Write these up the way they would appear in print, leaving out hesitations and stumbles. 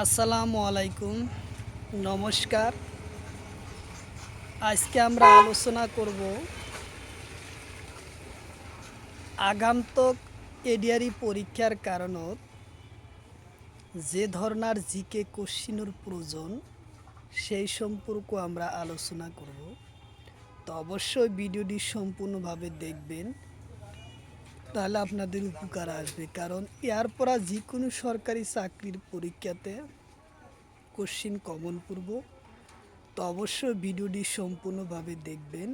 আসসালামু আলাইকুম, নমস্কার। আজকে আমরা আলোচনা করব আগান্তক এডিআরই পরীক্ষার কারণত যে ধরনের জিকে কোশ্চিনের প্রয়োজন সেই সম্পর্ক আমরা আলোচনা করব। তো অবশ্যই ভিডিওটি সম্পূর্ণভাবে দেখবেন, তাহলে আপনাদের উপকার আসবে। কারণ এর পরা যে কোনো সরকারি চাকরির পরীক্ষাতে কোশ্চিন কমন পড়ব। তো অবশ্যই ভিডিওটি সম্পূর্ণভাবে দেখবেন।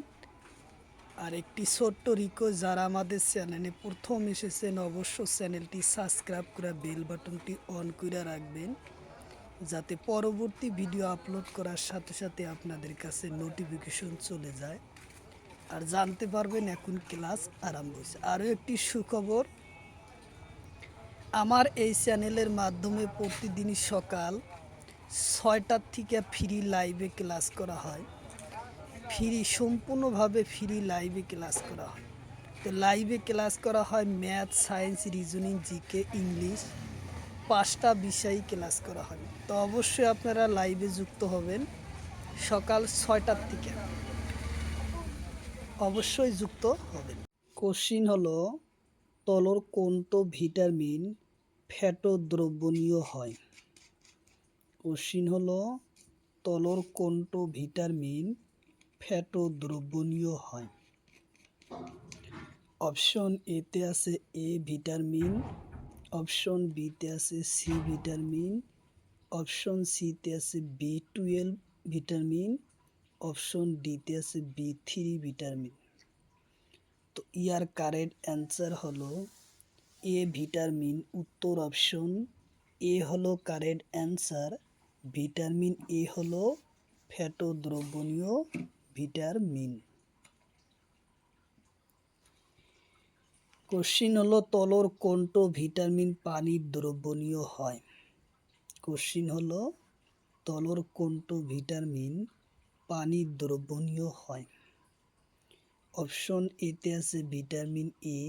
আর একটি ছোট্ট রিকোয়েস্ট, যারা আমাদের চ্যানেলে প্রথম এসেছেন অবশ্যই চ্যানেলটি সাবস্ক্রাইব করে বেল বাটনটি অন করে রাখবেন, যাতে পরবর্তী ভিডিও আপলোড করার সাথে সাথে আপনাদের কাছে নোটিফিকেশন চলে যায় আর জানতে পারবেন এখন ক্লাস আরম্ভ হয়েছে। আরও একটি সুখবর, আমার এই চ্যানেলের মাধ্যমে প্রতিদিনই সকাল 6টার থেকে ফ্রি লাইভে ক্লাস করা হয়। সম্পূর্ণভাবে ফ্রি লাইভে ক্লাস করা হয়। তো লাইভে ক্লাস করা হয় math, science, reasoning, GK, English, 5টা বিষয়ই ক্লাস করা হয়। তো অবশ্যই আপনারা লাইভে যুক্ত হবেন সকাল 6টার থেকে, অবশ্যই যুক্ত হবেন। কোশ্চিন হলো, তলর কোনটো ভিটামিন ফ্যাটো দ্রবণীয় হয়? কোশ্চিন হলো, তলর কোনটো ভিটামিন ফ্যাটো দ্রবণীয় হয়? অপশন এতে আছে এ ভিটামিন, অপশন বিতে আছে সি ভিটামিন, অপশন সিতে আছে B12 ভিটামিন, অপশন ডিতে আছে B3 ভিটামিন। তো ইয়ার কারেক্ট অ্যান্সার হলো এ ভিটামিন। উত্তর অপশন এ হলো কারেক্ট অ্যান্সার। ভিটামিন এ হলো ফ্যাটো দ্রবণীয় ভিটামিন। কোশ্চিন হলো, তলর কোনটো ভিটামিন পানির দ্রবণীয় হয়? কোশ্চিন হলো, তলর কোনটো ভিটামিন পানির দ্রবণীয় হয়? অপশন এতে আছে ভিটামিন এ,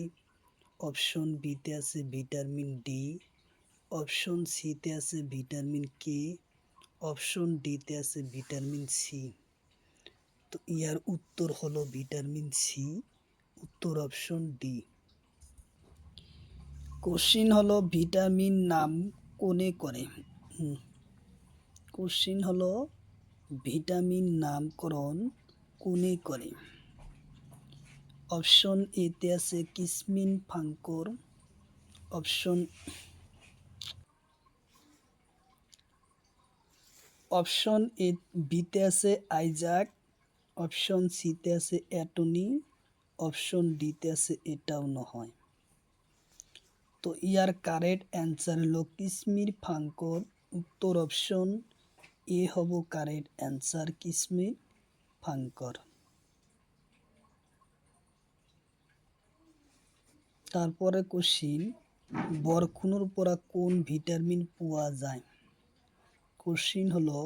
অপশন বিতে আছে ভিটামিন ডি, অপশন সিতে আছে ভিটামিন কে, অপশন ডিতে আছে ভিটামিন সি। তো ইয়ার উত্তর হলো ভিটামিন সি। উত্তর অপশন ডি। কোশ্চিন হলো, ভিটামিন নাম কোনে করে? কোশ্চিন হলো, ভিটামিন নামকরণ কোনে করে? অপশন এতে আছে কিসমিন ফাঙ্কর, অপশন এ বিতে আছে আইজাক, অপশন সিতে আছে অ্যাটনি, অপশন ডিতে আছে এটাও নহয়। তো ইয়ার কারেক্ট অ্যান্সার হলো কিসমির ফাঙ্কর। উত্তর অপশন এ হব কারেক্ট অ্যান্সার, কিসমির ফাঙ্কর। তারপরে কোশ্চিন, বরখুনোর পরা কোন ভিটামিন পাওয়া যায়? কোশ্চিন হলো,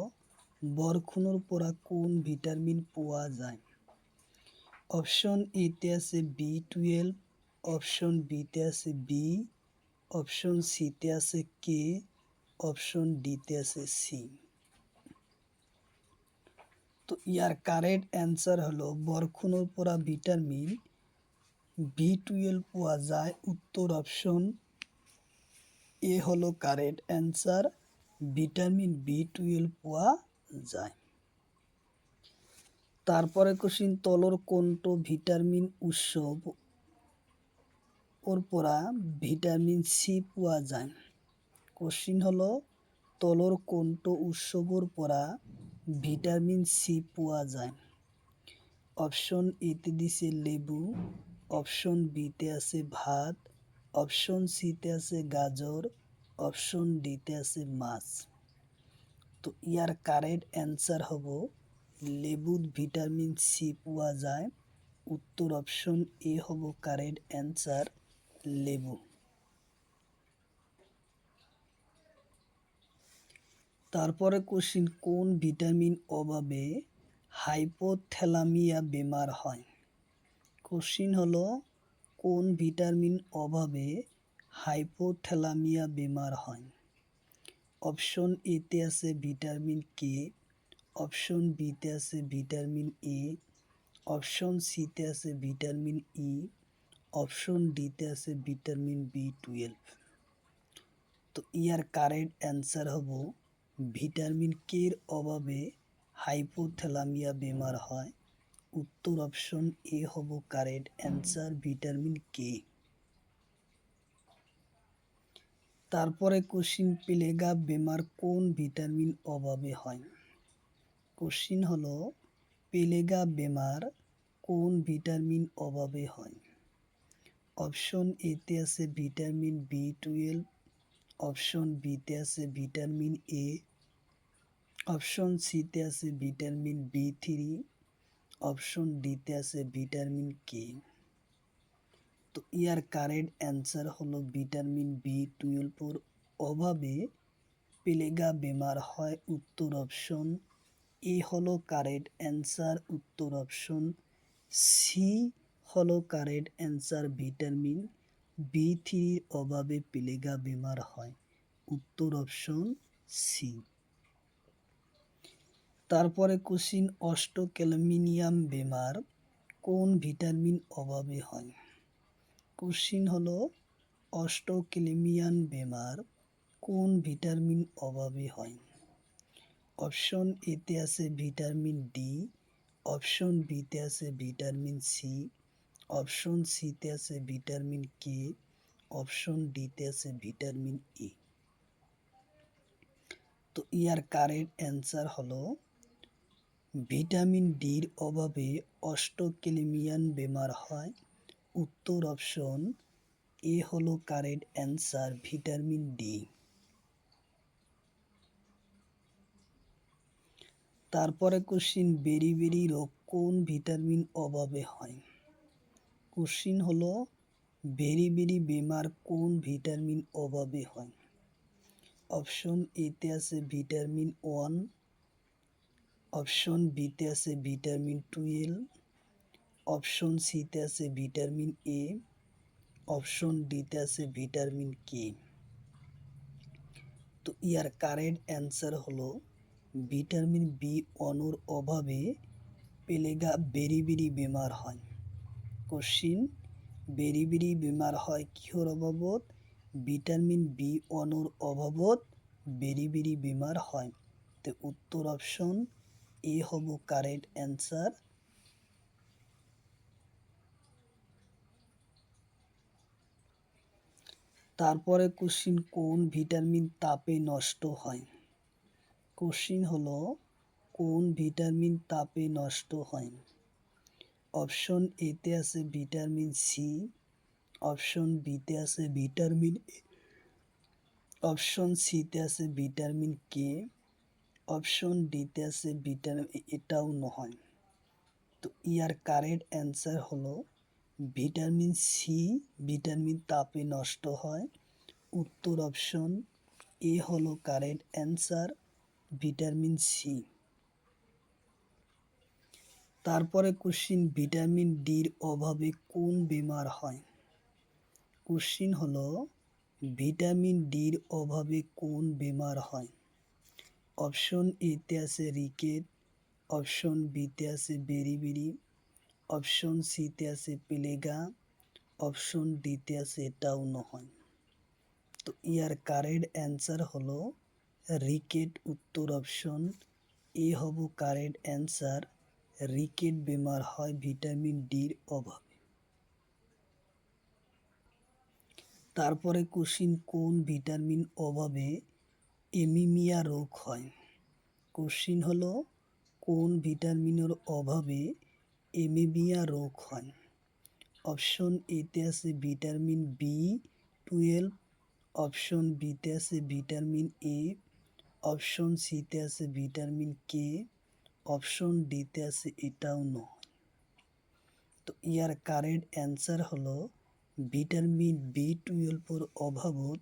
বরখুনোর পরা কোন ভিটামিন পাওয়া যায়? অপশন এতে আছে B12, অপশন বিতে আছে বি, অপশন সিতে আছে কে, অপশন ডিতে আছে সি। তো ইয়ার কারেক্ট অ্যান্সার হলো, বরখুনোর পরা ভিটামিন B12 পাওয়া যায়। উত্তর অপশন এ হলো কারেক্ট অ্যান্সার, ভিটামিন B12 পাওয়া যায়। তারপরে কোশ্চিন, তলর কোনটো ভিটামিন উৎস ওর পরা ভিটামিন সি পাওয়া যায়? কোশ্চিন হলো, তলর কোনটো উৎসবর পরা ভিটামিন সি পাওয়া যায়? অপশন এতে দিছে লেবু, অপশন বিতে আছে ভাত, অপশন সিতে আছে গাজর, অপশন ডিতে আছে মাছ। তো ইয়ার কারেক্ট অ্যান্সার হব লেবুত ভিটামিন সি পাওয়া যায়। উত্তর অপশন এ হব কারেক্ট অ্যান্সার, লেবু। তারপরে কোশ্চিন, কোন ভিটামিন অভাবে হাইপোথ্যালামিয়া বেমার হয়? কোশ্চিন হলো, কোন ভিটামিন অভাবে হাইপোথ্যালামিয়া বেমার হয়? অপশন এতে আছে ভিটামিন কে, অপশন বিতে আছে ভিটামিন এ, অপশন সিতে আছে ভিটামিন ই, অপশন ডিতে আছে ভিটামিন বি12। তো ইয়ার কারেক্ট অ্যান্সার হব ভিটামিন কের অভাবে হাইপোথ্যালামিয়া বেমার হয়। উত্তর অপশন এ হব কারেক্ট অ্যান্সার, ভিটামিন কে। তারপরে কোশ্চিন, প্লেগা বেমার কোন ভিটামিন অভাবে হয়? কোশ্চিন হলো প্লেগা বেমার কোন ভিটামিন অভাবে হয়? অপশন এতে আছে ভিটামিন বি12, অপশন বিতে আছে ভিটামিন এ, অপশন সিতে আছে ভিটামিন বি3, অপশন ডিতে আছে ভিটামিন কে। তো ইয়ার কারেক্ট অ্যান্সার হলো ভিটামিন বি12 অভাবে প্লেগা বেমার হয়। উত্তর অপশন এ হলো কারেক্ট অ্যান্সার। উত্তর অপশন সি হলো কারেক্ট অ্যান্সার, ভিটামিন বি3 অভাবে প্লেগা বেমার হয়। উত্তর অপশন সি। তারপরে কোশ্চিন, অস্টোক্যালমিনিয়াম বেমার কোন ভিটামিন অভাবে হয়? কোশ্চিন হলো অস্টোক্যালমিয়ান বেমার কোন ভিটামিন অভাবে হয়? অপশন এতে আছে ভিটামিন ডি, অপশন বিতে আছে ভিটামিন সি, অপশন সিতে আছে ভিটামিন কে, অপশন ডিতে আছে ভিটামিন ই। তো ইয়ার কারেক্ট অ্যান্সার হলো ভিটামিন ডির অভাবে অস্টোক্যালমিয়ান বেমার হয়। উত্তর অপশন এ হলো কারেক্ট অ্যান্সার, ভিটামিন ডি। তারপরে কোশ্চিন, বেরিবেরি রোগ কোন ভিটামিন অভাবে হয়? কোশ্চিন হলো বেরিবেরি বেমার কোন ভিটামিন অভাবে হয়? অপশন এতে আছে ভিটামিন 1, অপশন বিতে আছে ভিটামিন 12, অপশন সিতে আছে ভিটামিন এ, অপশন ডিতে আছে ভিটামিন কে। তো ইয়ার কারেক্ট অ্যান্সার হলো ভিটামিন বি1 অভাবে প্লেগা বেরিবেরি বেমার হয়। কোশ্চিন, বেরিবেরি বেমার হয় কিহর অভাবত? ভিটামিন বি1 অভাবত বেরিবেরি বেমার হয়। তো উত্তর অপশন এ হব কারেক্ট অ্যান্সার। তারপরে কোশ্চিন, কোন ভিটামিন তাপে নষ্ট হয়? কোশ্চিন হলো কোন ভিটামিন তাপে নষ্ট হয়? অপশন এতে আছে ভিটামিন সি, অপশন বিতে আছে ভিটামিন এ, অপশন সিতে আছে ভিটামিন কে, অপশন ডিতে আছে ভিটামিন এটাও নয়। তো ইয়ার কারেক্ট অ্যান্সার হলো ভিটামিন সি ভিটামিন তাপে নষ্ট হয়। উত্তর অপশন এ হলো কারেক্ট অ্যান্সার, ভিটামিন সি। তারপরে কোশ্চিন, ভিটামিন ডির অভাবে কোন বেমার হয়? কোশ্চিন হলো ভিটামিন ডির অভাবে কোন বেমার হয়? অপশন এতে আছে রিকেট, অপশন বিতে আছে বেরিবেরি, অপশন সিতে আছে প্লেগা, অপশন ডিতে আছে এটাও নয়। তো ইয়ার কারেক্ট অ্যান্সার হলো রিকেট। উত্তর অপশন এ হব কারেক্ট অ্যান্সার, রিকেট বেমার হয় ভিটামিন ডির অভাবে। তারপরে কোশ্চিন, কোন ভিটামিন অভাবে এনিমিয়া রোগ হয়? কোশ্চিন হলো কোন ভিটামিনের অভাবে এনিমিয়া রোগ হয়? অপশন এতে আছে ভিটামিন বি12, অপশন বিতে আছে ভিটামিন এ, অপশন সিতে আছে ভিটামিন কে, অপশন ডিতে আছে এটাও নয়। তো ইয়ার কারেক্ট অ্যান্সার হলো ভিটামিন বি12 অভাবত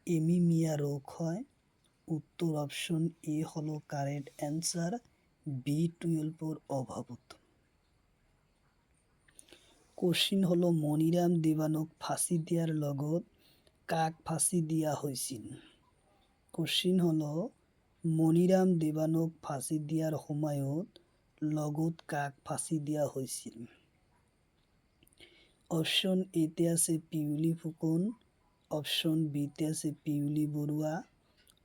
এনিমিয়া রোগ হয়। উত্তর অপশন এ হলো কারেক্ট অ্যান্সার, বি12 অভাবত। কোশ্চিন হলো মনিরাম দেবানক ফাঁসি দিয়ার লগত কাক ফাঁসি দিয়া হয়েছিল? কোশ্চিন হলো মনিরাম দেৱানক ফাঁচি দিয়াৰ সময়ত লগত কাক ফাঁচি দিয়া হৈছিল? অপশ্যন এতে আছে পিউলি ফুকন, অপশ্যন বিতে আছে পিউলি বৰুৱা,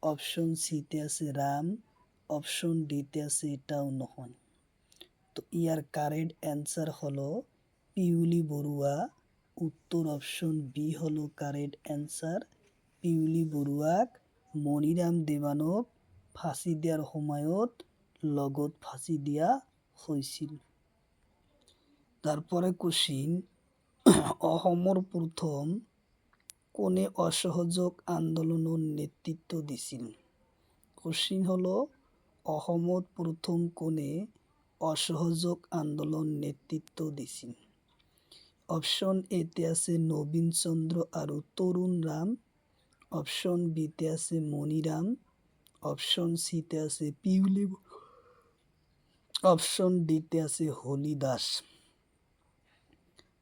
অপশ্যন সিতে আছে রাম, অপশ্যন ডিতে আছে এটাও নহয়। তো ইয়ার কারেক্ট অ্যান্সার হলো পিউলি বড়ুয়া। উত্তর অপশন বি হলো কারেক্ট অ্যান্সার। পিউলি বড়ুয়াক মনিরাম দেৱানক ফাঁচি দিয়াৰ সময়ত লগত ফাঁচি দিয়া হৈছিল। তারপরে কোশ্চিন অসমৰ প্ৰথম কোনে অসহযোগ আন্দোলনৰ নেতৃত্ব দিছিল? কোশ্চিন হলো অসমত প্ৰথম কোনে অসহযোগ আন্দোলন নেতৃত্ব দিছিল? অপশ্যন এতে আছে নবীন চন্দ্র আৰু তৰুণ রাম, অপশ্যন বিতে আছে মনিরাম, অপশ্যন সিতে আছে পিউলি, অপশ্যন ডিতে আছে হলি দাস।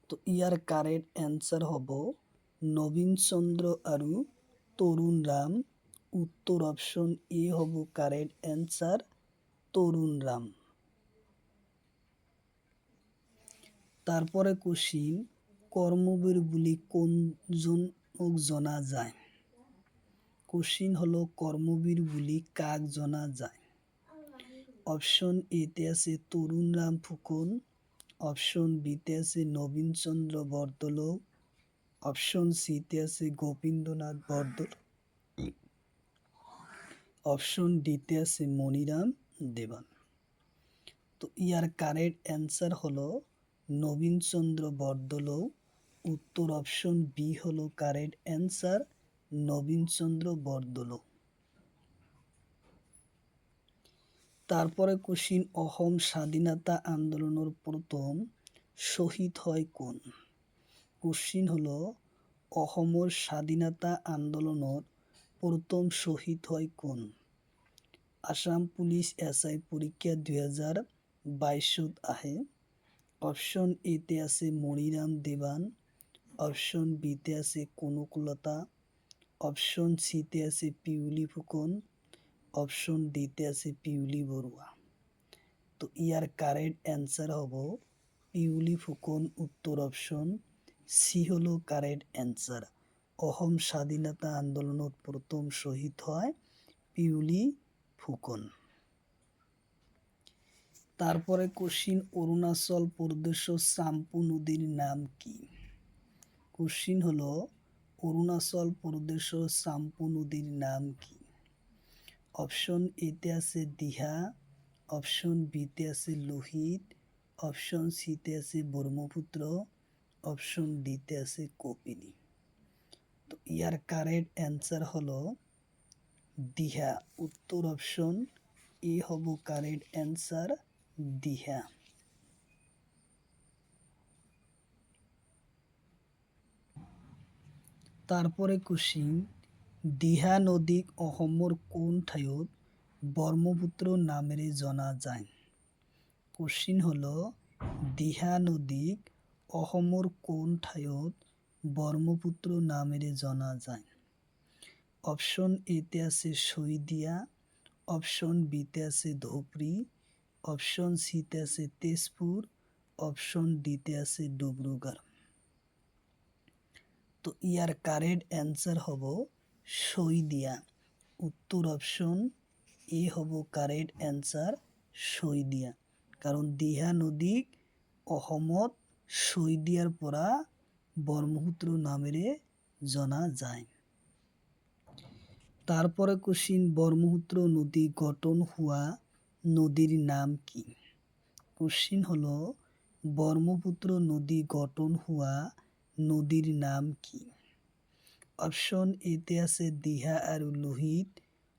তো ইয়াৰ কারেক্ট অ্যান্সার হব নবীন চন্দ্র আৰু তৰুণ রাম। উত্তর অপশন এ হব কারেক্ট অ্যান্সার, তরুণ রাম। তারপরে কোশ্চিন কর্মবীর বুলি কোনজনক জনা যায়? কোশ্চিন হলো কর্মবীর বুলি কাক জনা যায়? অপশন এতে আছে তরুণ রাম ফুকন, অপশন বিতে আছে নবীন চন্দ্র বৰদলৈ, অপশন সিতে আছে গোপীন্দ্রনাথ বৰদলৈ, অপশন ডিতে আছে মনিরাম দেৱান। তো ইয়ার কারেক্ট অ্যান্সার হলো নবীন চন্দ্র বরদলৈ। উত্তর অপশন বি হলো কারেক্ট অ্যান্সার, নবীন চন্দ্র বরদলৈ। তারপরে কোশ্চিন অসম স্বাধীনতা আন্দোলনের প্রথম শহীদ হয় কোন? কোশ্চিন হলো অসমৰ স্বাধীনতা আন্দোলনত প্রথম শহীদ হয় কোন? আসাম পুলিচ SI পরীক্ষা 2022 আহে। অপশ্যন এতে আছে মনিরাম দেৱান, অপশ্যন বিতে আছে কনকলতা, অপশ্যন সিতে আছে পিউলি ফুকন, অপশ্যন ডিতে আছে পিউলি বড়ুয়া। তো ইয়ার কারেক্ট অ্যান্সার হব পিউলি ফুকন। উত্তর অপশন সি হলো কারেক্ট অ্যান্সার। অসম স্বাধীনতা আন্দোলনত প্রথম শহীদ হয় পিউলি ফুকন। তারপরে কোশ্চিন অরুণাচল প্রদেশের চাম্পু নদীর নাম কি? কোশ্চিন হলো অরুণাচল প্রদেশের চাম্পু নদীর নাম কি? অপশন এতে আছে দিহা, অপশন বিতে আছে লোহিত, অপশন সিতে আছে ব্রহ্মপুত্র, অপশন ডিতে আছে কপিলি। তো ইয়ার কারেক্ট অ্যান্সার হলো দিহা। উত্তর অপশন এ হব কারেক্ট অ্যান্সার, দিহা। তারপরে কোশ্চিন দিহা নদীক অসমৰ কোন ঠাইত ব্ৰহ্মপুত্ৰ নামেৰে জনা যায়? কোশ্চিন হলো দিহা নদীক অসমৰ কোন ঠাইত ব্ৰহ্মপুত্ৰ নামেৰে জনা যায়? অপশ্যন এতে আছে শইকীয়া, অপশ্যন বিতে আছে ধুবুৰী, অপশ্যন সিতে আছে তেজপুৰ, অপশ্যন ডিতে আছে ডিব্ৰুগড়। তো ইয়ার কারেক্ট অ্যান্সার হব শইকীয়া। উত্তর অপশন এ হব কারেক্ট অ্যান্সার, শইকীয়া। কারণ দিহা নদীক অসমত শইকীয়াৰ পৰা ব্ৰহ্মপুত্ৰ নামেৰে জনা যায়। তারপরে কোশ্চিন ব্রহ্মপুত্র নদী গঠন হওয়া নদীর নাম কি? কোশ্চিন হলো ব্রহ্মপুত্র নদী গঠন হওয়া নদীর নাম কি? অপশ্যন এতে আছে দিহা আৰু লোহিত,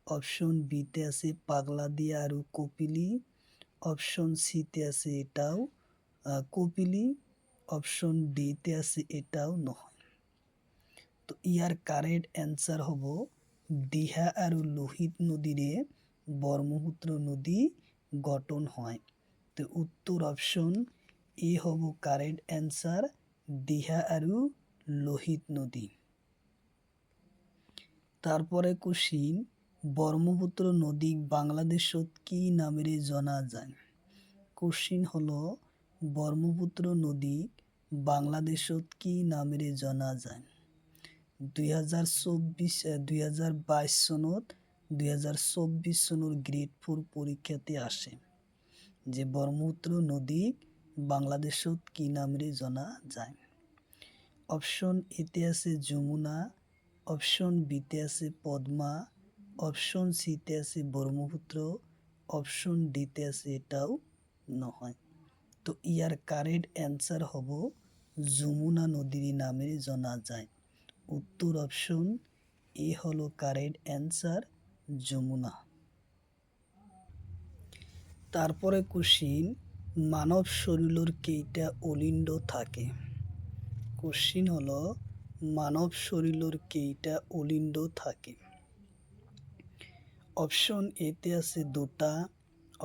অপশ্যন বিতে আছে পাগলাদিয়া আৰু কপিলি, অপশ্যন সিতে আছে এটাও কপিলি, অপশ্যন ডিতে আছে এটাও নহয়। তো ইয়ার কারেক্ট অ্যান্সার হব দিহা আৰু লোহিত নদীৰে ব্রহ্মপুত্র নদী গঠন হয়। তো উত্তর অপশন এ হব কারেক্ট অ্যান্সার, দিহা আৰু লোহিত নদী। তারপরে কোশ্চিন ব্রহ্মপুত্র নদীক বাংলাদেশত কি নামেৰে জনা যায়? কোশ্চিন হলো ব্রহ্মপুত্র নদীক বাংলাদেশত কি নামেৰে জনা যায়? 2022 চনত 2024 চনৰ গ্ৰেড 4 পৰীক্ষাতে আসে যে ব্রহ্মপুত্র নদীক বাংলাদেশত কি নামেৰে জনা যায়? অপশন এতে আছে যমুনা, অপশন বিতে আছে পদ্মা, অপশন সিতে আছে ব্রহ্মপুত্র, অপশন ডিতে আছে এটাও নহয়। তো ইয়ার কারেক্ট অ্যান্সার হব যমুনা নদীর নামেৰে জনা যায়। উত্তর অপশন এ হলো কারেক্ট অ্যান্সার, যমুনা। তারপরে কোশ্চিন, মানব শরীরের কেইটা অলিন্দ থাকে? কোশ্চিন হলো মানব শরীরের কেইটা অলিন্দ থাকে? অপশন এতে আছে দুটা,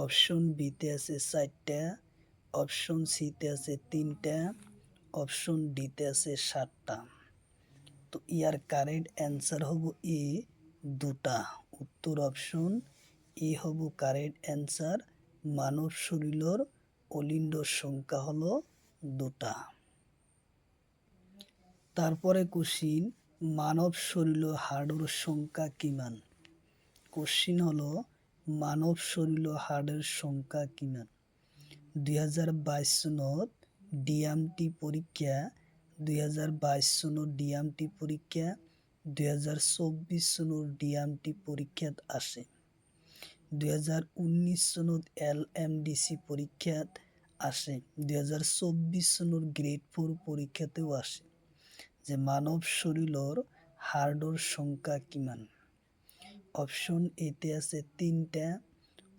অপশন বিতে আছে চারটা, অপশন সিতে আছে তিনটা, অপশন ডিতে আছে 7টা। তো ইয়ার কারেক্ট অ্যান্সার হব এ, দুটা। উত্তর অপশন এ হব কারেক্ট অ্যান্সার। মানব শরীরের অলিন্ডর সংখ্যা হলো দুটা। তারপরে কোশ্চিন, মানব শরীরের হাড়ের সংখ্যা কিমান? কোশ্চিন হলো মানব শরীরের হাড়ের সংখ্যা কিমান? 2022 চনত ডিএমটি পরীক্ষা, 2022 চনৰ ডিএমটি পরীক্ষা, 2024 চনৰ ডিএমটি পরীক্ষাত আসে। 2019 চনত এলএমডিসি পরীক্ষাত আসে। 2024 চনৰ গ্রেড 4 পরীক্ষাতেও আসে যে মানব শরীরের হাড়ের সংখ্যা কিমান? অপশন এতে আছে তিনটা,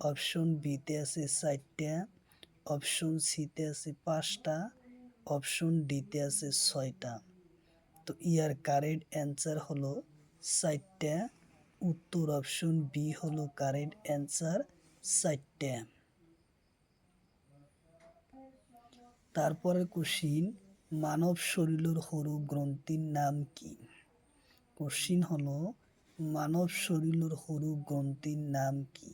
অপশন বিতে আছে চারটা, অপশন সিতে আছে 5টা, অপশন ডিতে আছে 6টা। তো ইয়ার কারেক্ট অ্যান্সার হলো 4টা। উত্তর অপশন বি হলো কারেক্ট অ্যান্সার, 4টা। তারপরে কোশ্চিন, মানব শরীরের সরু গ্রন্থির নাম কি? কোশ্চিন হলো মানব শরীরের সরু গ্রন্থির নাম কি?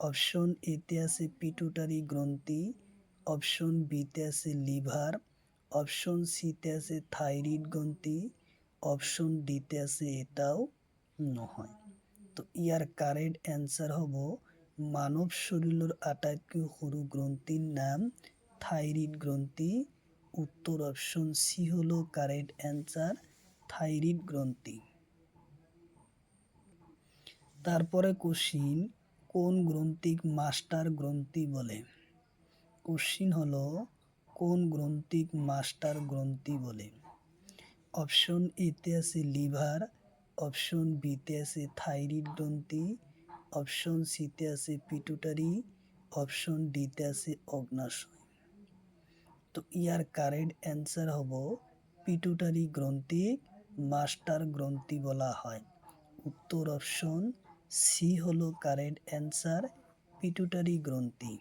অপশন এতে আছে পিটুটারি গ্রন্থি, অপশন বিতে আছে লিভার, অপশন সিতে আছে থাইরয়েড গ্রন্থি, অপশন ডিতে আছে এটাও নহয়। তো ইয়ার কারেক্ট অ্যান্সার হব মানব শরীরের আটাইতকৈ সরু গ্রন্থির নাম থাইরয়েড গ্রন্থি। উত্তর অপশন সি হলো কারেক্ট অ্যান্সার, থাইরয়েড গ্রন্থি। তারপরে কোশ্চিন, কোন গ্রন্থিক মাস্টার গ্রন্থি বলে? কোশ্চিন হলো কোন গ্রন্থিক মাস্টার গ্রন্থি বলে? অপশন এতে আছে লিভার, অপশন বিতে আছে থাইরয়েড গ্রন্থি, অপশন সিতে আছে পিটুটারি, অপশন ডিতে আছে অগ্নাশয়। তো ইয়ার কারেক্ট অ্যান্সার হব পিটুটারি গ্রন্থিক মাস্টার গ্রন্থি বলা হয়। উত্তর অপশন সি হলো কারেক্ট অ্যান্সার, পিটুটারি গ্রন্থি।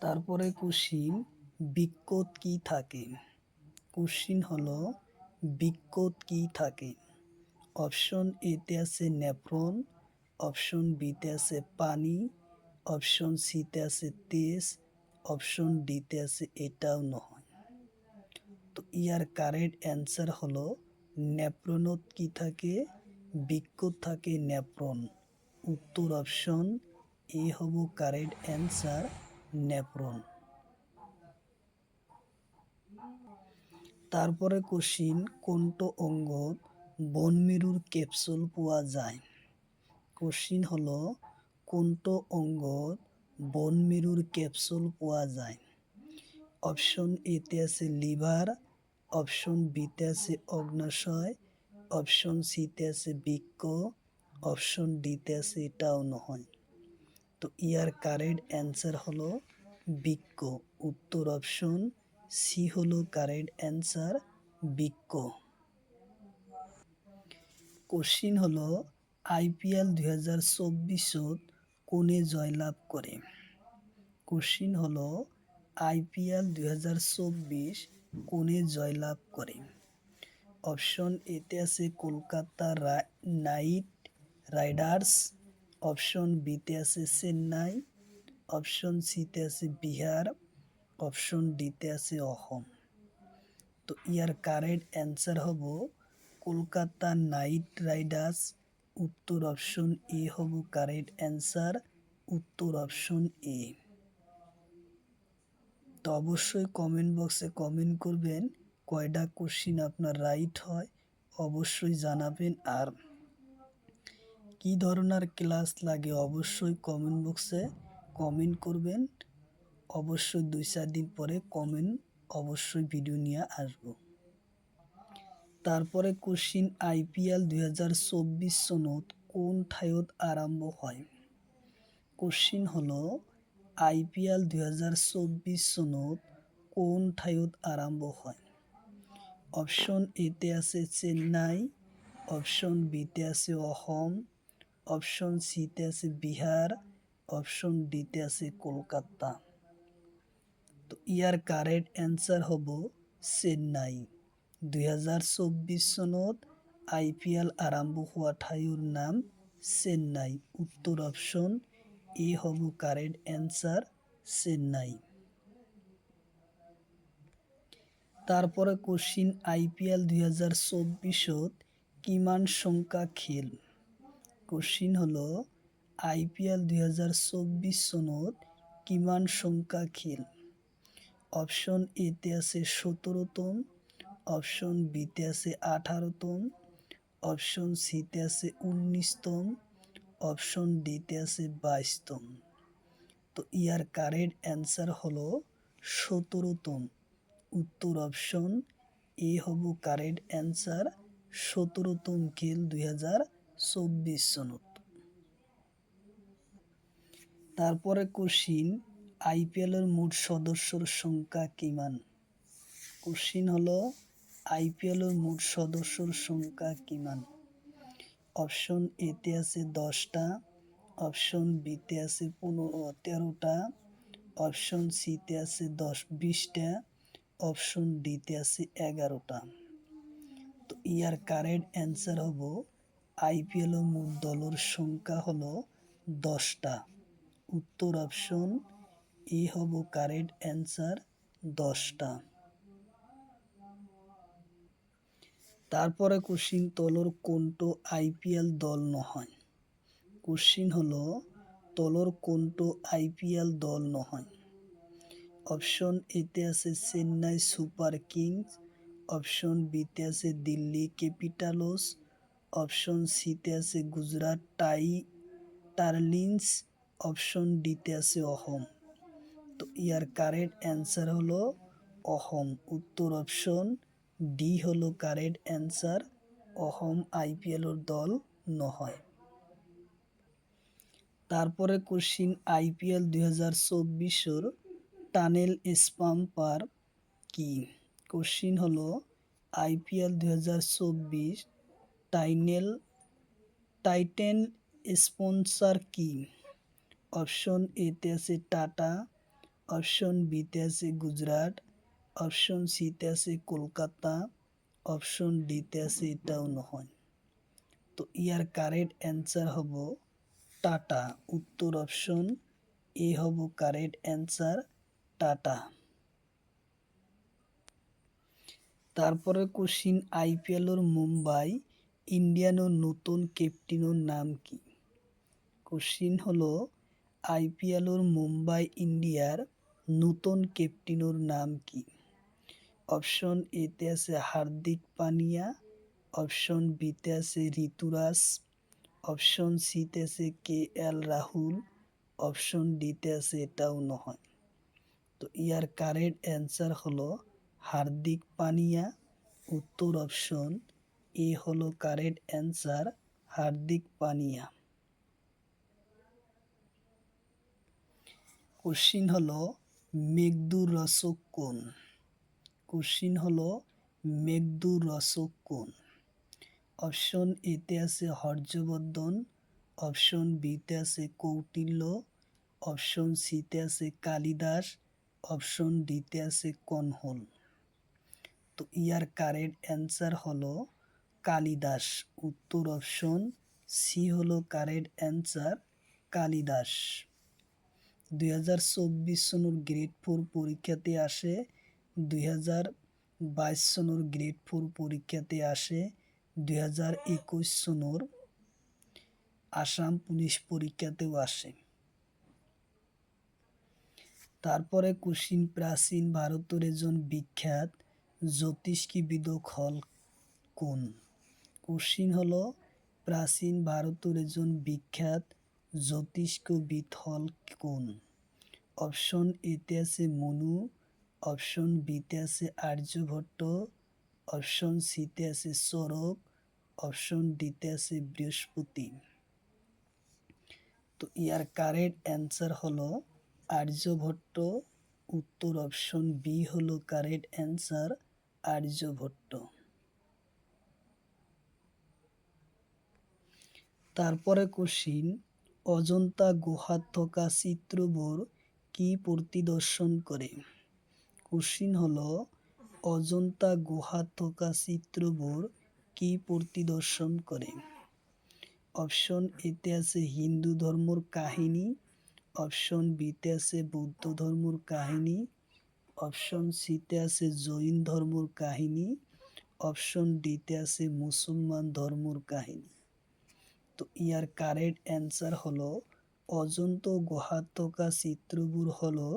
তারপরে কোশ্চিন, বৃক্কত কি থাকে? কোশ্চিন হলো বৃক্কত কি থাকে? অপশন এতে আছে নেফ্রন, অপশন বিতে আছে পানি, অপশন সিতে আছে তেজ, অপশন ডিতে আছে এটাও নহয়। তো ইয়ার কারেক্ট অ্যান্সার হলো নেফ্রনত কি থাকে? বৃক্কত থাকে নেফ্রন। উত্তর অপশন এ হব কারেক্ট অ্যান্সার, নেফ্রন। তারপরে কোশ্চিন, কোনটো অঙ্গত বন মেরুর ক্যাপসুল পাওয়া যায়? কোশ্চিন হলো কোনটো অঙ্গত বন মেরুর ক্যাপসুল পাওয়া যায়? অপশন এতে আছে লিভার, অপশন বিতে আছে অগ্নাশয়, অপশন সিতে আছে বৃক্ক, অপশন ডিতে আছে এটাও নহয়। তো ইয়ার কারেক্ট অ্যান্সার হলো বৃক্ক। উত্তর অপশন সি হলো কারেক্ট অ্যান্সার, বৃক্ক। কোশ্চিন হলো আইপিএল 2024 কোনে জয়লাভ করে? কোশ্চিন হলো আইপিএল 2024 কোনে জয়লাভ করে? অপশন এতে আছে কলকাতা নাইট রাইডার্স, অপশন বিতে আছে চেন্নাই, অপশন সিতে আছে বিহার, অপশন ডিতে আছে অসম। তো ইয়ার কারেক্ট অ্যান্সার হব কলকাতা নাইট রাইডার্স। উত্তর অপশন এ হব কারেক্ট অ্যান্সার, উত্তর অপশন এ। তো অবশ্যই কমেন্ট বক্সে কমেন্ট করবেন কয়টা কোশ্চিন আপনার রাইট হয়, অবশ্যই জানাবেন। আর কি ধরনের ক্লাস লাগে অবশ্যই কমেন্ট বক্সে কমেন্ট করবেন। অবশ্যই 2-4 দিন পরে কমেন্ট অবশ্যই ভিডিও নিয়ে আসব। তারপরে কোশ্চিন IPL 2024 সনত কোন ঠাইত আরম্ভ হয়? কোশ্চিন হলো IPL 2024 সনত কোন ঠাইত আরম্ভ হয়? অপশন এতে আছে চেন্নাই, অপশন বিতে আছে অসম, অপশন সিতে আছে বিহার, অপশন ডিতে আছে কলকাতা। তো ইয়ার কারেক্ট অ্যান্সার হব চেন্নাই। 2024 সনত IPL আরম্ভ হওয়া ঠাইৰ নাম চেন্নাই। উত্তর অপশন এ হব কারেক্ট অ্যান্সার, চেন্নাই। তারপরে কোশ্চিন IPL 2024 কিমান সংখ্যা খেল? কোশ্চিন হলো IPL 2024 সনত কিমান সংখ্যা খেল? অপশন এতে আছে 17তম, অপশন বিতে আছে 18তম, অপশন সিতে আছে 19তম, অপশন ডিতে আছে 22তম। তো ইয়ার কারেক্ট অ্যান্সার হলো 17তম। উত্তর অপশন এ হব কারেক্ট অ্যান্সার, 17তম খেল 2024 সনত। তারপরে কোশ্চিন IPL-এর মোট সদস্যর সংখ্যা কিমান? কোশ্চিন হলো IPL-এর মোট সদস্যর সংখ্যা কিমান? অপশন এতে আছে 10টা, অপশন বিতে আছে 13টা, অপশন সিতে আছে 20টা, অপশন ডিতে আছে 11টা। তো ইয়ার কারেক্ট অ্যান্সার হব IPL-এর মোট দলের সংখ্যা হলো 10টা। উত্তর অপশন এ হব কারেক্ট অ্যান্সার, 10টা। তারপরে কোশ্চিন তলর কোনটো IPL দল নহয়? কোশ্চিন হলো তলর কোনটো IPL দল নহয়? অপশন এতে আছে চেন্নাই সুপার কিংস, অপশন বিতে আছে দিল্লি ক্যাপিটালস, অপশন সিতে আছে গুজরাট টাইটান্স, অপশন ডিতে আছে অসম। তো ইয়ার কারেক্ট অ্যান্সার হলো অসম। উত্তর অপশন ডি হলো কারেক্ট অ্যান্সার, অসম IPL-এর দল নহয়। তারপরে কোশ্চিন IPL 2024-এর টানেল স্পাম্পার কি? কোশ্চিন হলো IPL 2024 টাইটেল স্পন্সর কি? অপশন এতে আছে টাটা, অপশন বিতে আছে গুজরাট, অপশন সিতে আছে কলকাতা, অপশন ডিতে আছে এটাও নহয়। তো ইয়ার কারেক্ট অ্যান্সার হব টাটা। উত্তর অপশন এ হব কারেক্ট অ্যান্সার, টাটা। তারপরে কোশ্চিন IPL-এর মুম্বাই ইন্ডিয়ানের নতুন ক্যাপ্টেনের নাম কি? কোশ্চিন হলো IPL-এর মুম্বাই ইন্ডিয়ার নতুন ক্যাপ্টেনের নাম কি? অপশন এতে আছে হার্দিক পান্ডিয়া, অপশন বিতে আছে ঋতুরাজ, অপশন সিতে আছে KL রাহুল, অপশন ডিতে আছে এটাও নহয়। তো ইয়ার কারেক্ট অ্যান্সার হলো হার্দিক পান্ডিয়া। উত্তর অপশন এ হলো correct answer, Hardik Pandya. Question হলো মেঘদূত রচক কোন? কোশ্চিন হলো মেঘদূত রচক কোন? অপশন এতে আছে হর্ষবর্ধন, অপশন বিতে আছে কৌটিল্য, অপশন সিতে আছে কালিদাস, অপশন ডিতে আছে কনহল। তো ইয়ার কারেক্ট অ্যান্সার হলো কালিদাস। উত্তর অপশন সি হলো কারেক্ট অ্যান্সার, কালিদাস। 2024 সনের গ্রেড 4 পরীক্ষাতে আসে, 2022 সনের গ্রেড 4 পরীক্ষাতে আসে, 2021 সনের আসাম পুলিশ পরীক্ষাতেও আসে। তারপরে কোশ্চিন, প্রাচীন ভারতের এজন বিখ্যাত জ্যোতিষ্কবিদ হল কোন? কোশ্চিন হলো প্রাচীন ভারতের এজন বিখ্যাত জ্যোতিষ্কবিদ হল কোন? অপশন এতে আছে মনু, অপশন বিতে আছে আর্যভট্ট, অপশন সিতে আছে চরক, অপশন ডিতে আছে বৃহস্পতি। তো ইয়ার কারেক্ট অ্যান্সার হলো আর্যভট্ট। উত্তর অপশন বি হলো কারেক্ট অ্যান্সার, আর্যভট্ট। তারপরে কোশ্চিন, অজন্তা গুহাত থকা চিত্রবোৰ কি পরিদর্শন করে? কোশ্চিন হলো অজন্তা গুহাত থকা চিত্রবোৰ কি পরিদর্শন করে? অপশন এতে আছে হিন্দু ধর্মর কাহিনী, অপশন বিতে আছে বৌদ্ধ ধর্মর কাহিনী, অপশন সিতে আছে জৈন ধর্মর কাহিনী, অপশন ডিতে আছে মুসলমান ধর্মর কাহিনী। তো ইয়ার কারেক্ট অ্যান্সার হলো অজন্ত গুহাত থকা চিত্রবোৰ হলো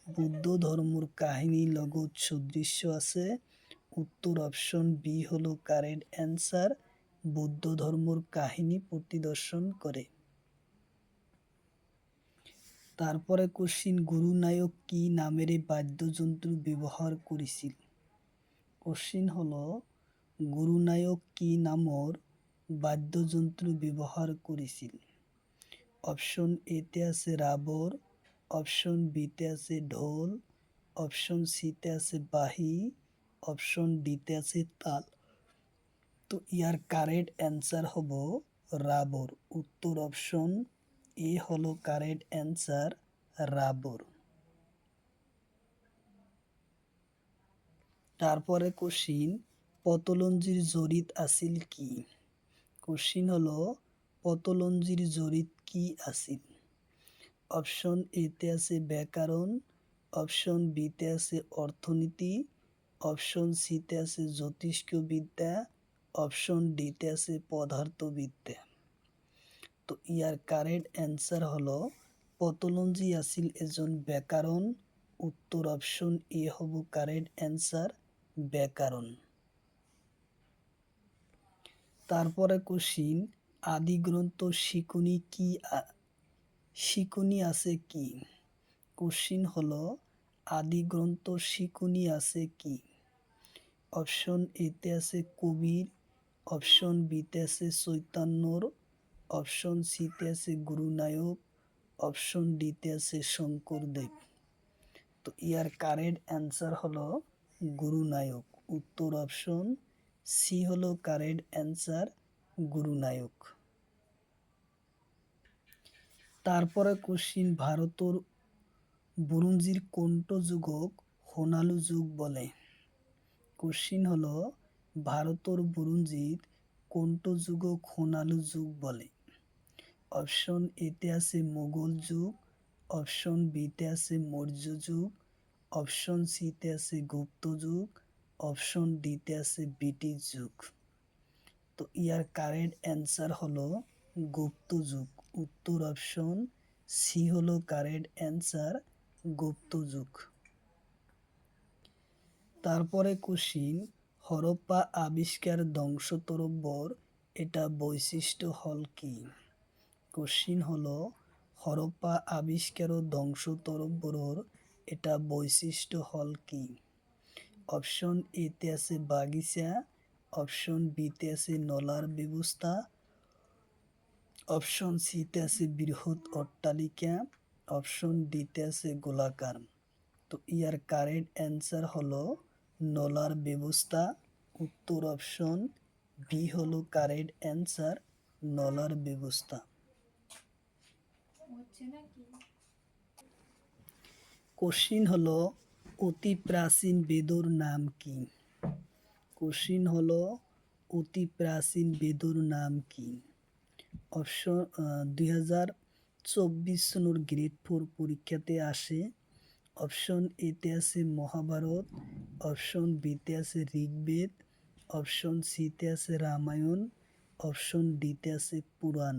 বুদ্ধ ধর্মর কাহিনী লগত সুদৃশ্য আছে। উত্তর অপশন বি হলো কারেক্ট অ্যান্সার, বৌদ্ধ ধর্মর কাহিনী পরিদর্শন করে। তারপরে কোশ্চিন, গুরুনায়ক কি নামের বাদ্যযন্ত্র ব্যবহার করেছিল? কোশ্চিন হলো গুরুনায়ক কি নামর বাদ্যযন্ত্র ব্যবহার করেছিল? অপশন এতে আছে রাবর, অপশন বিতে আছে ঢোল, অপশন সিতে আছে বাঁশি, অপশন ডিতে আছে তাল। তো ইয়ার কারেক্ট অ্যান্সার হবো রাবর। উত্তর অপশন এ হলো কারেক্ট অ্যান্সার, রাবর। তারপরে কোশ্চিন, পতঞ্জলির জরিত আছিল কি? কোশ্চিন হলো পতঞ্জলির জরিত কি আছিল? অপশন এতে আছে ব্যাকরণ, অপশন বিতে আছে অর্থনীতি, অপশন সিতে আছে জ্যোতিষ্কবিদ্যা, অপশন ডিতে আছে পদার্থবিদ্যা। তো ইয়ার কারেক্ট অ্যান্সার হলো পতঞ্জলি আছিল এজন ব্যাকরণ। উত্তর অপশন এ হব কারেক্ট অ্যান্সার, ব্যাকরণ। তারপরে কোশ্চিন, আদি গ্রন্থ শিকুনি আছে কি? কোশ্চিন হলো আদি গ্রন্থ শিকুনি আছে কি? অপশন এতে আছে কবির, অপশন বিতে আছে চৈতন্যর, অপশন সিতে আছে গুরুনায়ক, অপশন ডিতে আছে শঙ্করদেব। তো ইয়ার কারেক্ট অ্যান্সার হলো গুরুনায়ক। উত্তর অপশন সি হলো কারেক্ট অ্যান্সার, গুরুনায়ক। তারপরে কোশ্চিন, ভারতের বুরুঞ্জির কোনটো যুগক সোণালী যুগ বলে? কোশ্চিন হলো ভারতের বুরুঞ্জির কোনটো যুগক সোণালী যুগ বলে? অপশন এতে আছে মোগল যুগ, অপশন বিতে আছে মৌর্য যুগ, অপশন সিতে আছে গুপ্ত যুগ, অপশন ডিতে আছে ব্রিটিশ যুগ। তো ইয়ার কারেক্ট অ্যান্সার হলো গুপ্ত যুগ। উত্তর অপশন সি হলো কারেক্ট অ্যান্সার, গুপ্ত যুগ। তারপরে কোশ্চিন, হরপ্পা আবিষ্কার ধ্বংসস্তূপর এটা বৈশিষ্ট্য হল কি? কোশ্চিন হলো হরপ্পা আবিষ্কার ও ধ্বংসস্তূপর এটা বৈশিষ্ট্য হল কি? অপশন এতে আছে বাগিচা, অপশন বিতে আছে নলার ব্যবস্থা, অপশন সিতে আছে বৃহৎ অট্টালিকা, অপশন ডিতে আছে গোলাকার। তো ইয়ার কারেক্ট অ্যান্সার হলো নলার ব্যবস্থা। উত্তর অপশন বি হলো কারেক্ট অ্যান্সার, নলার ব্যবস্থা। কোশ্চিন হলো অতি প্রাচীন বেদর নাম কি? কোশ্চিন হলো অতি প্রাচীন বেদর নাম কি? অপশন 2024 সনের গ্রেড 4 পরীক্ষাতে আসে। অপশন এতে আছে মহাভারত, অপশন বিতে আছে ঋগ্বেদ, অপশন সিতে আছে রামায়ণ, অপশন ডিতে আছে পুরাণ।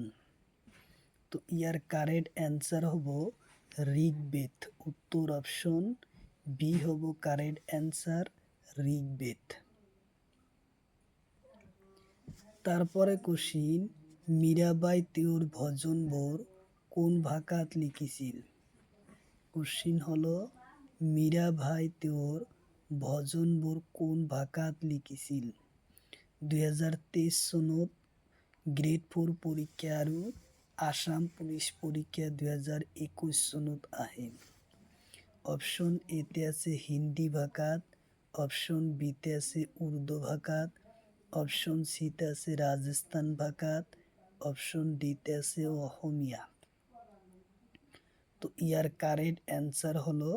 তো ইয়ার কারেক্ট অ্যান্সার হব ঋগ্বেদ। উত্তর অপশন বি হব কারেক্ট অ্যান্সার, ঋগ্বেদ। তারপরে কোশ্চিন, মীরাবাই তেওর ভজন বোর কোন ভাষাত লিখিছিল? কোশ্চিন হলো মীরাবাই তেওর ভজন বোর কোন ভাষাত লিখিছিল? 2023 চনত গ্ৰেড 4 পৰীক্ষা আৰু আসাম পুলিচ পৰীক্ষা 2021 চনত আহে। অপশন এতে আছে হিন্দী ভাষাত, অপশন বিতে আছে উর্দু ভাষাত, অপশন সিতে আছে রাজস্থান ভাষাত, অপশন ডিতে আছে অসমীয়া। তো ইয়ার কারেক্ট অ্যান্সার হলো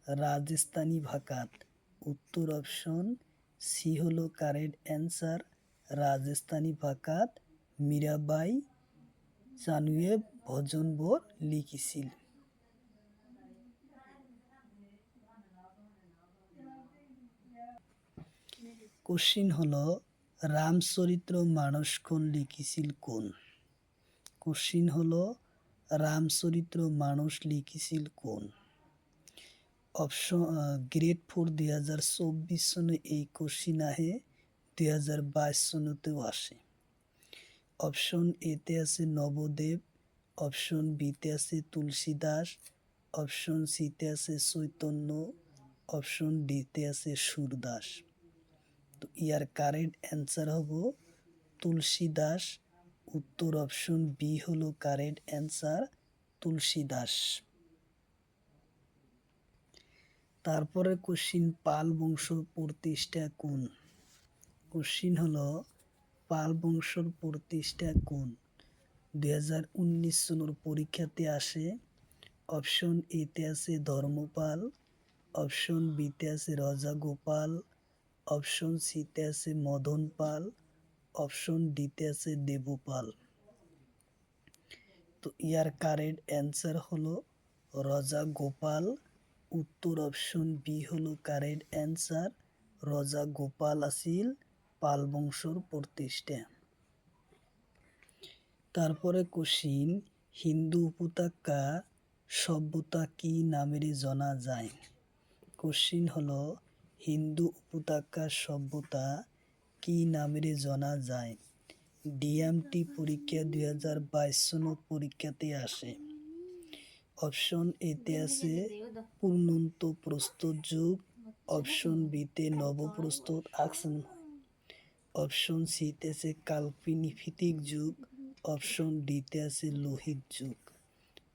রাজস্থানী ভাষাত। উত্তর অপশন সি হলো কারেক্ট অ্যান্সার, রাজস্থানী ভাষাত মীরাবাই চানুয়ে ভজন বোর লিখিছিল। কোশ্চিন হলো রামচরিত্র মানসখন লিখিছিল কোন? কোশ্চিন হলো রামচরিত্র মানস লিখিছিল কোন? অপশন গ্রেড 4 2024 সনে এই কোশ্চিন আহে, 2022 সনতেও আসে। অপশন এতে আছে নবদেব, অপশন বিতে আছে তুলসীদাস, অপশন সিতে আছে চৈতন্য, অপশন ডিতে আছে সুরদাস। তো ইয়ার কারেক্ট অ্যান্সার হব তুলসীদাস। উত্তর অপশন বি হলো কারেক্ট অ্যান্সার, তুলসীদাস। তারপরে কোশ্চিন, পাল বংশ প্রতিষ্ঠা কোন? কোশ্চিন হলো পাল বংশর প্রতিষ্ঠা কোন? 2019 সনের পরীক্ষাতে আসে। অপশন এতে আছে ধর্মপাল, অপশন বিতে আছে রাজাগোপাল, অপশন সিতে আছে মদন পাল, অপশন ডিতে আছে দেবপাল। তো ইয়ার কারেক্ট অ্যান্সার হলো রাজাগোপাল। উত্তর অপশন বি হলো কারেক্ট অ্যান্সার, রাজাগোপাল আছিল পাল বংশর প্রতিষ্ঠা। তারপরে কোশ্চিন, হিন্দু উপত্যকা সভ্যতা কি নামেরে জানা যায়? কোশ্চিন হলো হিন্দু উপত্যকা সভ্যতা কি নামেরে জানা যায়? ডিএমটি পরীক্ষা 2022 সনত পরীক্ষাতে আসে। অপশন এতে আছে পূর্ণন্ত প্রস্তর যুগ, অপশন বিতে নবপ্রস্তর আকসন, অপশন সিতে আছে কালপিনিফিতিক যুগ, অপশন ডিতে আছে লোহিত যুগ।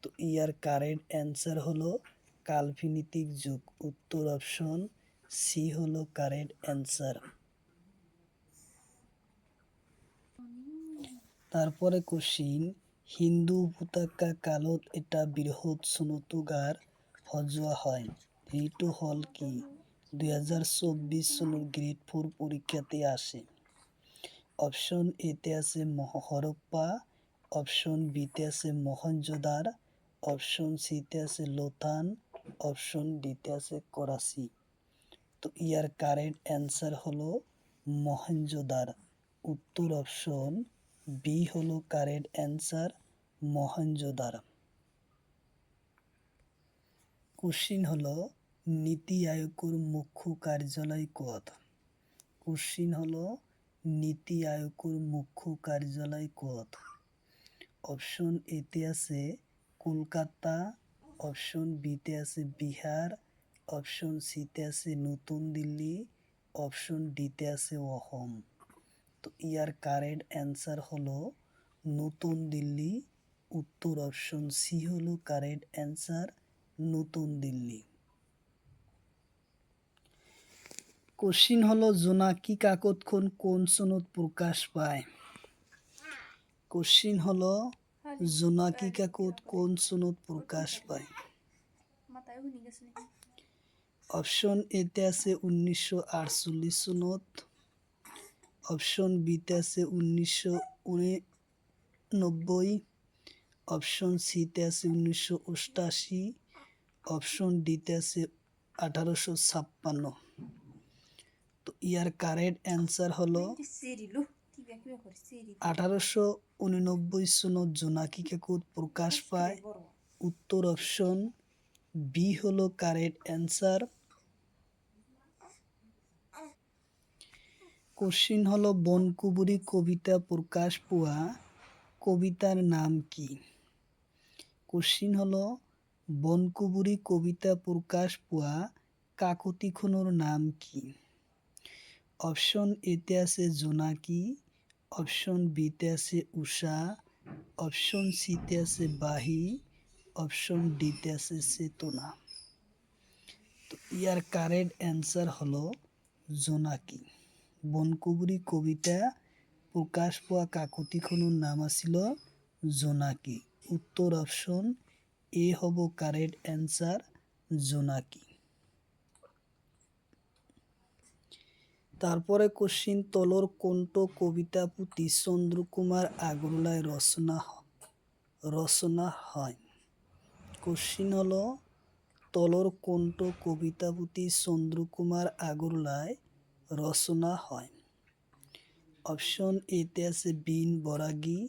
তো ইয়ার কারেক্ট অ্যান্সার হলো কালপিনিতিক যুগ। উত্তর অপশন সি হলো কারেক্ট অ্যান্সার। তারপরে কোশ্চিন, হিন্দু উপত্যকা কালত এটা বৃহৎ চনতুগার সজোৱা হয়, এইটো হল কি? 2024 চনৰ গ্ৰেড 4 পরীক্ষাতে আসে। অপশন এতে আছে হরপ্পা, অপশন বিতে আছে মহেঞ্জোদার, অপশন সিতে আছে লোথান, অপশন ডিতে আছে করাচি। তো ইয়ার কারেক্ট অ্যান্সার হলো মহেঞ্জোদার। উত্তর অপশন বি হলো কারেক্ট অ্যান্সার, মহেঞ্জোদার। কোশ্চিন হলো নীতি আয়োগের মুখ্য কার্যালয় কত? কোশ্চিন হলো নীতি আয়োগের মুখ্য কার্যালয় কত? অপশন এতে আছে কলকাতা, অপশন বিতে আছে বিহার, অপশন সিতে আছে নতুন দিল্লি, অপশন ডিতে আছে অসম। তো ইয়ার কারেক্ট অ্যান্সার হলো নতুন দিল্লি। উত্তর অপশন সি হলো কারেক্ট অ্যান্সার, নতুন দিল্লি। কোশ্চিন হলো জোনাকি কাকতখন কোন সনত প্রকাশ পায়? কোশ্চিন হলো জোনাকি কাকত কোন সনত প্রকাশ পায়? অপশন এতে আছে 1948 সনত, অপশন বিতে আছে 1999, অপশন সিতে আছে 1988, অপশন ডিতে আছে 1856। তো ইয়ার কারেক্ট অ্যান্সার হলো 1889 সনত জোনাকি কাকত প্রকাশ পায়। উত্তর অপশন বি হলো কারেক্ট অ্যান্সার। কোশ্চিন হলো বনকুবুরি কবিতা প্রকাশ পোয়া কবিতার নাম কি? কোশ্চিন হলো বনকুবুরি কবিতা প্রকাশ পোয়া কাকতি খনুর নাম কি? অপশন এতে আছে জোনাকি, অপশন বিতে আছে উষা, অপশন সিতে আছে বাহি, অপশন ডিতে আছে চেতনা। তো ইয়ার কারেক্ট অ্যান্সার হলো জোনাকি। বনকুবুরি কবিতা প্রকাশ পোৱা কাকতিখনৰ নাম আছিল জোনাকি। উত্তর অপশন এ হব কারেক্ট অ্যান্সার, জোনাকি। তারপরে কোশ্চিন তলর কোনটো কবিতা পুঁথি চন্দ্রকুমার আগরওয়ালায় রচনা হয়? কোশ্চিন হলো তলর কোনটো কবিতা পুঁথি চন্দ্রকুমার আগরওয়ালায় রচনা হয়? অপশন এতে আছে বিন বরাগী,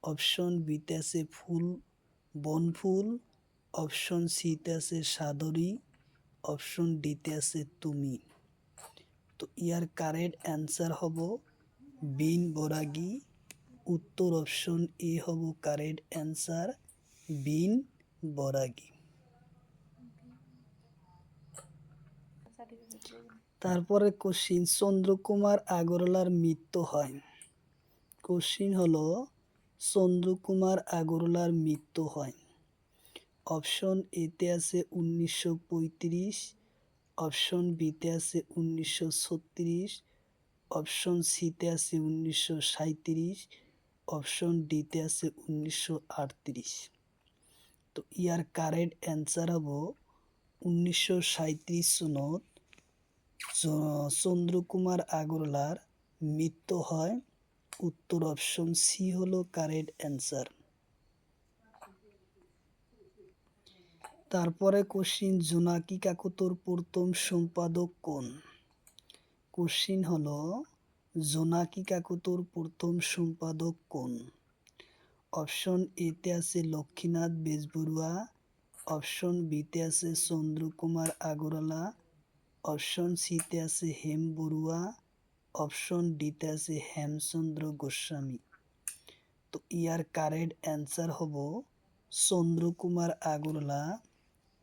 অপশন বিতে আছে ফুল বনফুল, অপশন সিতে আছে সাদরী, অপশন ডিতে আছে তুমি। তো ইয়ার কারেক্ট অ্যান্সার হব বিন বরাগী। উত্তর অপশন এ হব কারেক্ট অ্যান্সার, বিন বরাগী। তারপরে কোশ্চিন চন্দ্রকুমার আগরওয়ালার মৃত্যু হয়? কোশ্চিন হলো চন্দ্রকুমার আগরওয়ালার মৃত্যু হয়। অপশন এতে আছে 1935, অপশন বিতে আছে 1936, অপশন সিতে আছে 1937, অপশন ডিতে আছে 1938। তো ইয়ার কারেক্ট অ্যান্সার হব 1937 সনত চন্দ্রকুমার আগরওয়ালার মৃত্যু হয়। উত্তর অপশন সি হলো কারেক্ট অ্যান্সার। তারপরে কোশ্চিন জোনাকি কাকতর প্রথম সম্পাদক কোন? কোশ্চিন হলো জোনাকি কাকতর প্রথম সম্পাদক কোন? অপশন এতে আছে লক্ষ্মীনাথ বেজবরুয়া, অপশন বিতে আছে চন্দ্রকুমার আগরওয়ালা, অপশন সিতে আছে হেম বড়ুয়া, অপশন ডিতে আছে হেমচন্দ্র গোস্বামী। তো ইয়ার কারেক্ট অ্যান্সার হব চন্দ্রকুমার আগরওয়ালা।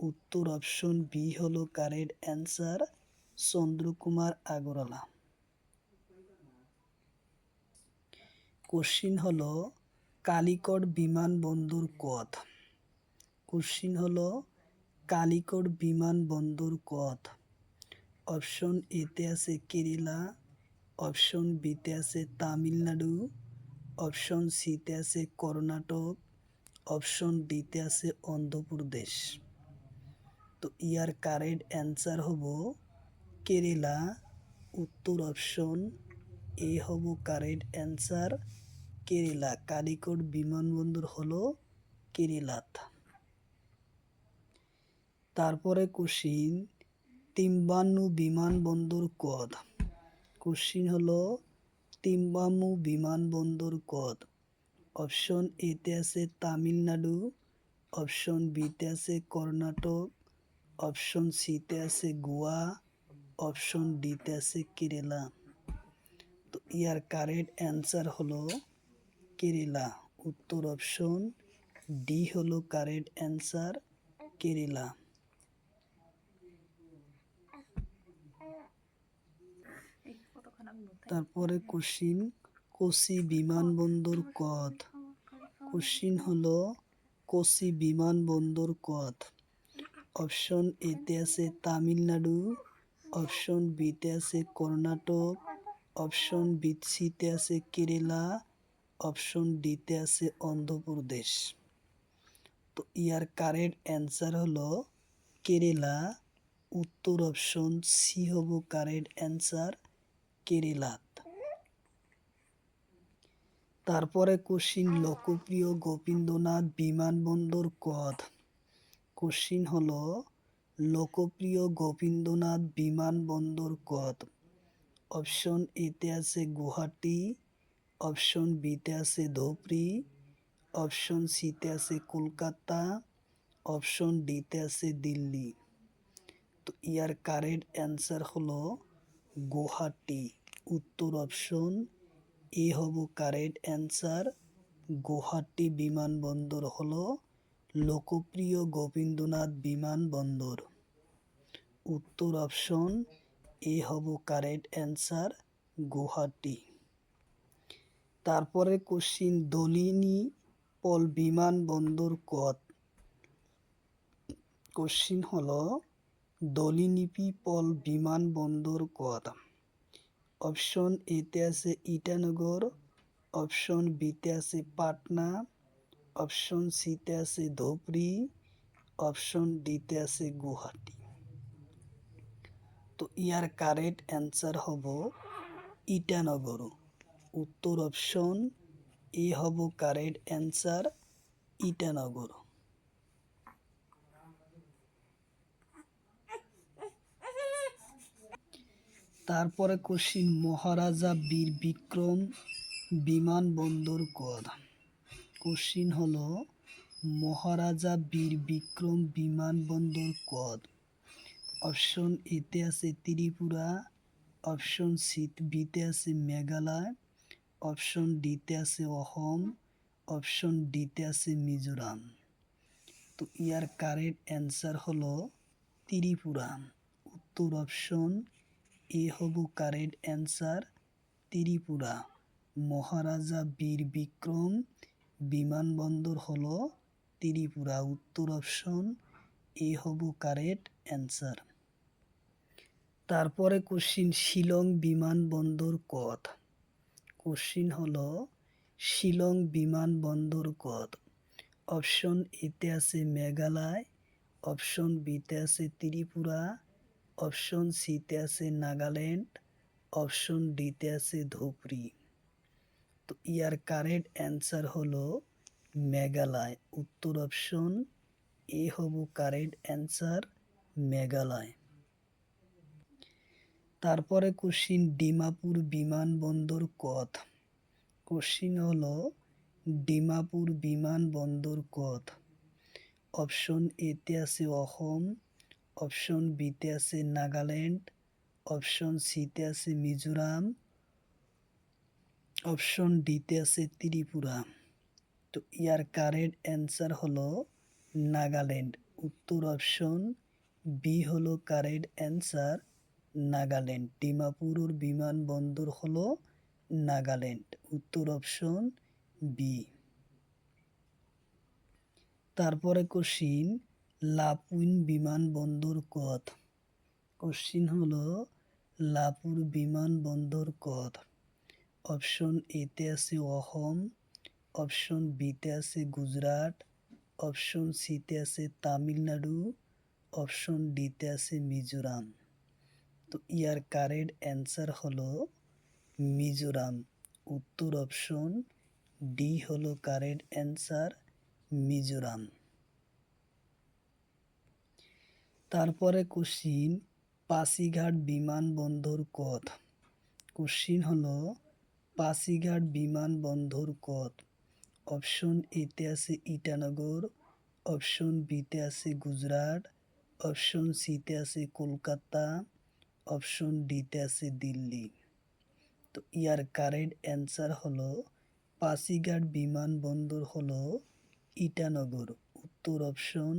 উত্তর অপশন বি হলো correct answer, Chandrakumar Agarwala. Question হলো কালিকট বিমানবন্দর কত? কোশ্চিন হলো কালিকট বিমানবন্দর কত? অপশন এতে আছে কেরালা, অপশন বিতে আছে তামিলনাড়ু, অপশন সিতে আছে কর্ণাটক, অপশন ডিতে আছে অন্ধ্রপ্রদেশ। তো ইয়ার কারেক্ট অ্যান্সার হব কেরালা। উত্তর অপশন এ হব কারেক্ট অ্যান্সার, কেরালা। কালিকট বিমানবন্দর হলো কেরালাত। তারপরে কোশ্চিন তিম্বানু বিমানবন্দর কত? কোশ্চিন হলো তিম্বামু বিমানবন্দর কত? অপশন এতে আছে তামিলনাড়ু, অপশন বিতে আছে কর্ণাটক, অপশন সিতে আছে গোয়া, অপশন ডিতে আছে কেরালা। তো ইয়ার কারেক্ট অ্যান্সার হলো কেরালা। উত্তর অপশন ডি হলো কারেক্ট অ্যান্সার, কেরালা। তারপরে কোশ্চিন কোচি বিমানবন্দর কত? কোশ্চিন হলো কোচি বিমানবন্দর কত? অপশন এতে আছে তামিলনাড়ু, অপশন বিতে আছে কর্ণাটক, অপশন সিতে আছে কেরালা, অপশন ডিতে আছে অন্ধ্রপ্রদেশ। তো ইয়ার কারেক্ট অ্যান্সার হলো কেরালা। উত্তর অপশন সি হব কারেক্ট অ্যান্সার, কেরালা। তারপরে কোশ্চিন লোকপ্রিয় গোবিন্দনাথ বিমানবন্দর কদ। কোশ্চিন হলো লোকপ্রিয় গোবিন্দনাথ বিমানবন্দর কদ। অপশন এতে আছে গুয়াহাটি, অপশন বিতে আছে ধুবড়ী, অপশন সিতে আছে কলকাতা, অপশন ডিতে আছে দিল্লি। তো ইয়ার কারেক্ট অ্যান্সার হলো গুয়াহাটি। উত্তর অপশন এ হব কারেক্ট অ্যান্সার। গুয়াহাটি বিমানবন্দর হলো লোকপ্রিয় গোবিন্দনাথ বিমানবন্দর। উত্তর অপশন এ হব কারেক্ট অ্যান্সার, গুয়াহাটি। তারপরে কোশ্চিন দলিনী পল বিমানবন্দর কদ। কোশ্চিন হলো দলিনীপি পল বিমানবন্দর কদ। অপশন এতে আছে ইটানগর, অপশন বিতে আছে পাটনা, অপশন সিতে আছে ধুবড়ী, অপশন ডিতে আছে গুয়াহাটি। তো ইয়ার কারেক্ট অ্যান্সার হব ইটানগর। উত্তর অপশন এ হব কারেক্ট অ্যান্সার, ইটানগর। তারপরে কোশ্চিন মহারাজা বীর বিক্রম বিমানবন্দর কদ। কোশ্চিন হলো মহারাজা বীর বিক্রম বিমানবন্দর কদ। অপশন এতে আছে ত্রিপুরা, অপশন বিতে আছে মেঘালয়, অপশন ডিতে আছে অসম, অপশন ডিতে আছে মিজোরাম। তো ইয়ার কারেক্ট অ্যান্সার হলো ত্রিপুরা। উত্তর অপশন এ হব কারেক্ট অ্যান্সার, ত্রিপুরা। মহারাজা বীর বিক্রম বিমানবন্দর হলো ত্রিপুরা। উত্তর অপশন এ হব কারেক্ট অ্যান্সার। তারপরে কোশ্চিন শিলং বিমানবন্দর কদ। কোশ্চিন হলো শিলং বিমানবন্দর কদ। অপশন এতে আছে মেঘালয়, অপশন বিতে আছে ত্রিপুরা, অপশন সিতে আছে নাগাল্যান্ড, অপশন ডিতে আছে ধুবড়ী। তো ইয়ার কারেক্ট অ্যান্সার হলো মেঘালয়। উত্তর অপশন এ হব কারেক্ট অ্যান্সার, মেঘালয়। তারপরে কোশ্চিন ডিমাপুর বিমানবন্দর কদ। কোশ্চিন হলো ডিমাপুর বিমানবন্দর কদ। অপশন এতে আছে অসম, অপশন বিতে আছে নাগাল্যান্ড, অপশন সিতে আছে মিজোরাম, অপশন ডিতে আছে ত্রিপুরা। তো ইয়ার কারেক্ট অ্যান্সার হলো নাগাল্যান্ড। উত্তর অপশন বি হলো কারেক্ট অ্যান্সার, নাগাল্যান্ড। ডিমাপুরের বিমানবন্দর হলো নাগাল্যান্ড। উত্তর অপশন বি। তারপরে কোশ্চিন লাপুইন বিমানবন্দর কদ। কোশ্চিন হলো লাপুর বিমানবন্দর কদ। অপশন এতে আছে অসম, অপশন বিতে আছে গুজরাট, অপশন সিতে আছে তামিলনাড়ু, অপশন ডিতে আছে মিজোরাম। তো ইয়ার কারেক্ট অ্যান্সার হলো মিজোরাম। উত্তর অপশন ডি হলো কারেক্ট অ্যান্সার, মিজোরাম। তারপরে কোশ্চিন পাসিঘাট বিমানবন্দর কদ। কোশ্চিন হলো পাসিঘাট বিমানবন্দর কদ। অপশন এতে আছে ইটানগর, অপশন বিতে আছে গুজরাট, অপশন সিতে আছে কলকাতা, অপশন ডিতে আছে দিল্লি। তো ইয়ার কারেক্ট অ্যান্সার হলো পাসিঘাট বিমানবন্দর হলো ইটানগর। উত্তর অপশন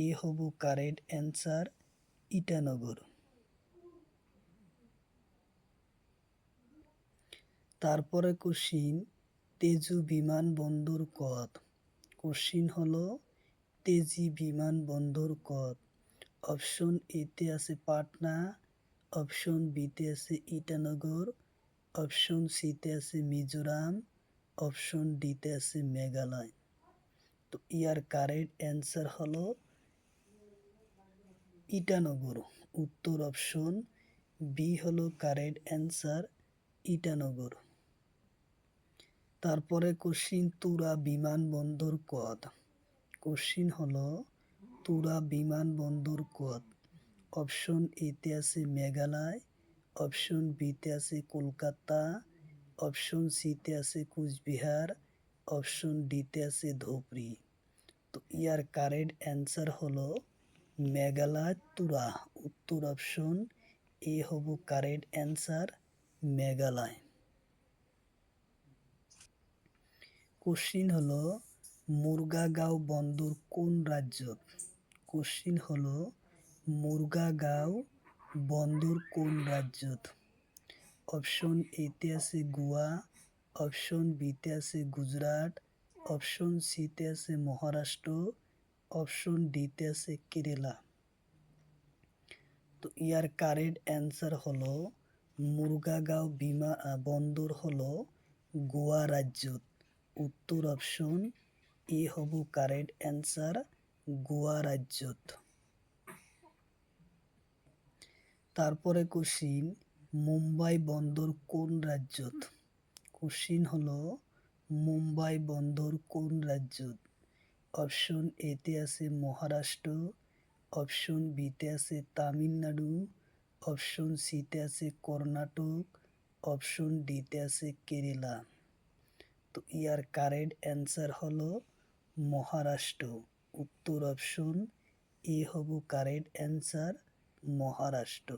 এ হব কারেক্ট অ্যান্সার, ইটানগর। তারপরে কোশ্চিন তেজু বিমানবন্দর কদ। কোশ্চিন হলো তেজি বিমানবন্দর কদ। অপশন এতে আছে পাটনা, অপশন বিতে আছে ইটানগর, অপশন সিতে আছে মিজোরাম, অপশন ডিতে আছে মেঘালয়। তো ইয়ার কারেক্ট অ্যান্সার হলো ইটানগর। উত্তর অপশন বি হলো কারেক্ট অ্যান্সার, ইটানগর। তারপরে কোশ্চিন তুরা বিমানবন্দর কত? কোশ্চিন হলো তুরা বিমানবন্দর কত? অপশন এতে আছে মেঘালয়, অপশন বিতে আছে কলকাতা, অপশন সিতে আছে কুচবিহার, অপশন ডিতে আছে ধুবড়ী। তো ইয়ার কারেক্ট অ্যান্সার হলো মেঘালয় তুরা। উত্তর অপশন এ হব কারেক্ট অ্যান্সার, মেঘালয়। কোশ্চিন হলো মুরগাঁও বন্দর কোন রাজ্যত? কোশ্চিন হলো মুরগাঁও বন্দর কোন রাজ্যত? অপশন এতে আছে গোয়া, অপশন বিতে আছে গুজরাট, অপশন সিতে আছে মহারাষ্ট্র, অপশন ডিতে আছে কেরালা। তো ইয়ার কারেক্ট অ্যান্সার হলো মুরগাঁও বন্দর হলো গোয়া রাজ্যত। উত্তর অপশন এ হব কারেক্ট অ্যান্সার, গোয়া রাজ্যত। তারপরে কোশ্চিন মুম্বাই বন্দর কোন রাজ্যত? কোশ্চিন হলো মুম্বাই বন্দর কোন রাজ্যত? অপশন এতে আছে মহারাষ্ট্র, অপশন বিতে আছে তামিলনাড়ু, অপশন সিতে আছে কর্ণাটক, অপশন ডিতে আছে কেরালা। তো ইয়ার কারেক্ট অ্যান্সার হলো মহারাষ্ট্র। উত্তর অপশন এ হব কারেক্ট অ্যান্সার, মহারাষ্ট্র।